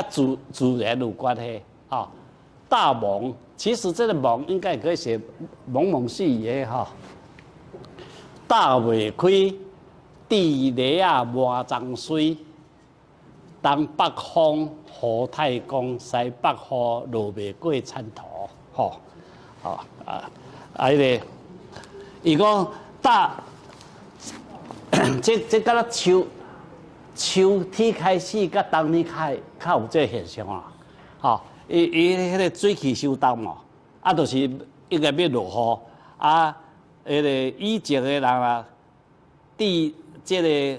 跟自然有关系啊。大蒙，其实这个蒙应该可以写蒙蒙细雨哈。大未开，地雷啊满江水。东北风，雨太公；西北雨，落未过田土。吼，迄个，伊讲大，这敢若秋天开始，甲冬天较有这现象啊。吼，伊迄个水汽收冻嘛，啊，就是应该要落雨啊。迄个以前的人啊，这个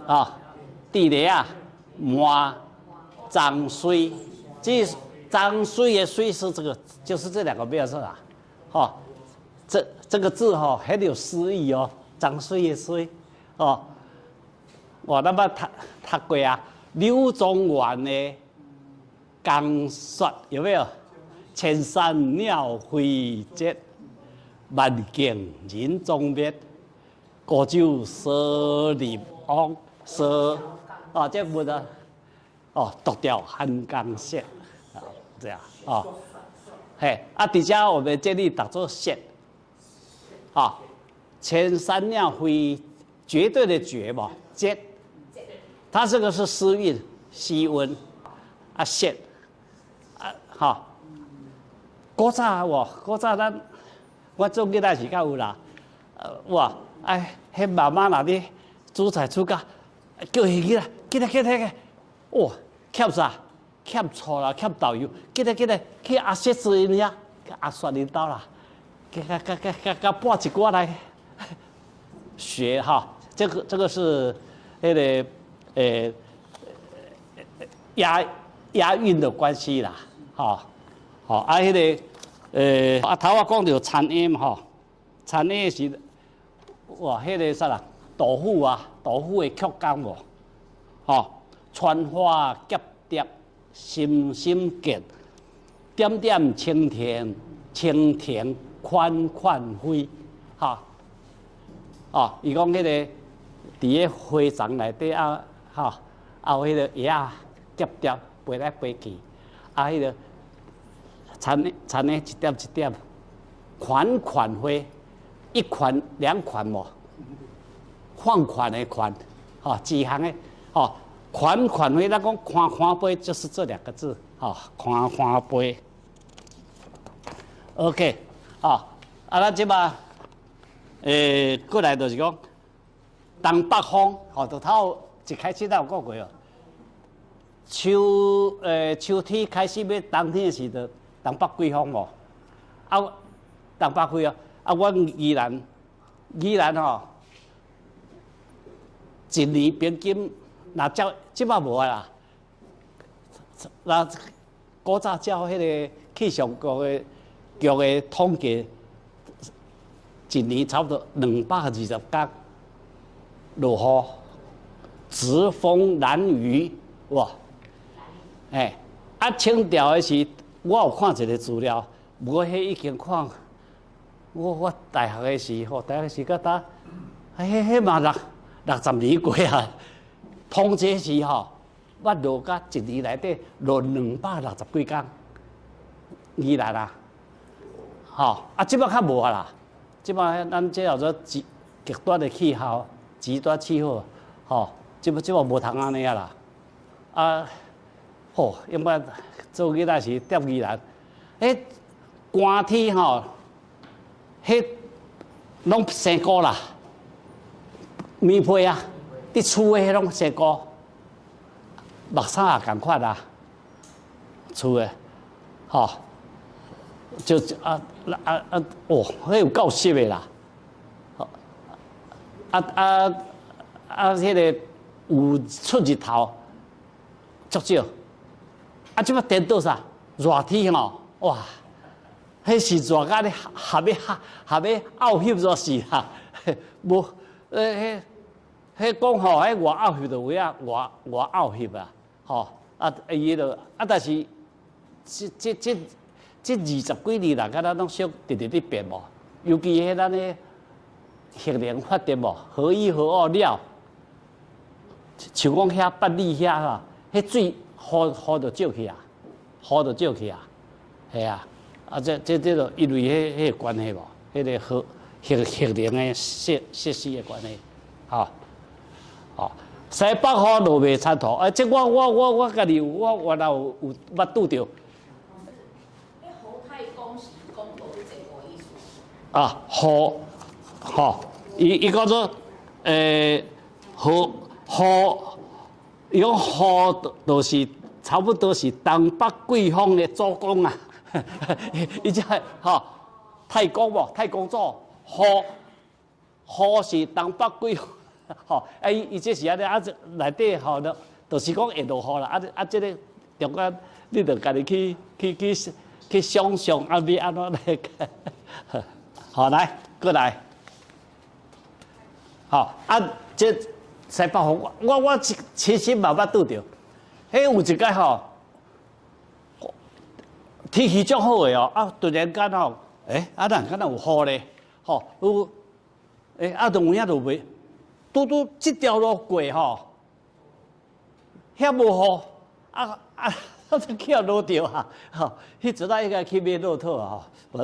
啊。地雷啊，满涨水，这涨水的水是这个，就是这两个标志啊，哈，这个字哈很有诗意哦，涨水的水，哦，我那么读过啊，柳宗元的江雪有没有？千山鸟飞绝，万径人踪灭，古酒赊入瓮，赊。哦，这不的，哦，独钓汉江雪，啊，这样啊，嘿，啊，底下我们这里打作雪，啊，千山鸟飞，绝对的绝嘛，绝，它这个是诗韵，西温，啊，雪，啊，好，古早我做囡仔时较有啦，哇，哎，迄妈妈那里煮菜煮到。叫伊去啦，起来！哦，欠啥？欠醋啦，欠豆油，起来！去阿雪子因遐，去阿雪因兜啦，给搬一锅来学哈。这个是那个押韵的关系啦，哈好啊，那个头我讲到田音哈，田音是哇，那个啥啦？豆腐啊，豆腐的曲感无，吼，川花结蝶，心心结，点点青田，青田款款飞，哈，哦，伊讲迄个伫个花丛内底啊，哈，有迄个叶啊结蝶飞来飞去，啊，迄个田的一点一点，款款飞，一款两款无。放款的款，哈，几行的，哈，款款飞，咱讲款飞就是这两个字，哈，款飞。OK， 啊，咱即马，过来就是讲，东北风，吼，就头一开始咱有讲过哦。秋天开始要冬天的时候，东北季风无，啊，东北季啊，啊，阮宜兰吼。一年平均，那即摆无啊啦。那古早照迄个气象局的统计，一年差不多220天落雨，直风南雨，哇！哎，啊，清朝的是，我有看一个资料，无迄已经看，我大学的时候，大学时甲打，迄嘛60年过啊，统计时吼，我落甲一年内底落260几天，宜兰啊，吼啊，即摆较无啊啦，即摆咱这叫做极端的气候，极端气候，吼，即摆无通安尼啊啦，啊，吼，因为做囡仔时踮宜兰，寒天吼，拢生菇啦。棉被啊，伫厝诶迄种生菇，目衫也共款啦，厝诶，吼，就哦，迄有够湿诶啦，迄个有出日头，足少，即摆颠倒啥？热天吼，哇，迄是热甲咧合要拗翕就是啦，无迄讲吼，迄外拗翕就有影外拗翕啊，吼伊就但是这20几年来，敢若拢属直直咧变无，尤其迄咱咧核能发电无，核一核二了，像讲遐八里遐哈，迄水雨就少去啊，雨就少去啊，系啊，这就因为迄个关系无，迄个核能的设施的关系，吼，哦，西北雨落袂参透，这我家己我原来有捌拄着。侯太公是公投是这个意思。啊，雨，吼，伊讲做，雨，伊讲雨就是差不多是东北季风的主公啊，伊即个吼太公无，太公祖，雨是东北季风，吼，伊这是安尼，这内底吼，就是讲会落雨啦，这个中间你着家己去想象要安怎来。好，来，过来。好，这西北风，我亲身嘛捌拄着。迄有一届吼，天气足好诶哦，突然间吼，哪敢有雨咧？吼，有，就有影就袂，拄这条路过吼，遐无雨，就去落着啊，吼，迄阵应该去买骆驼啊，吼，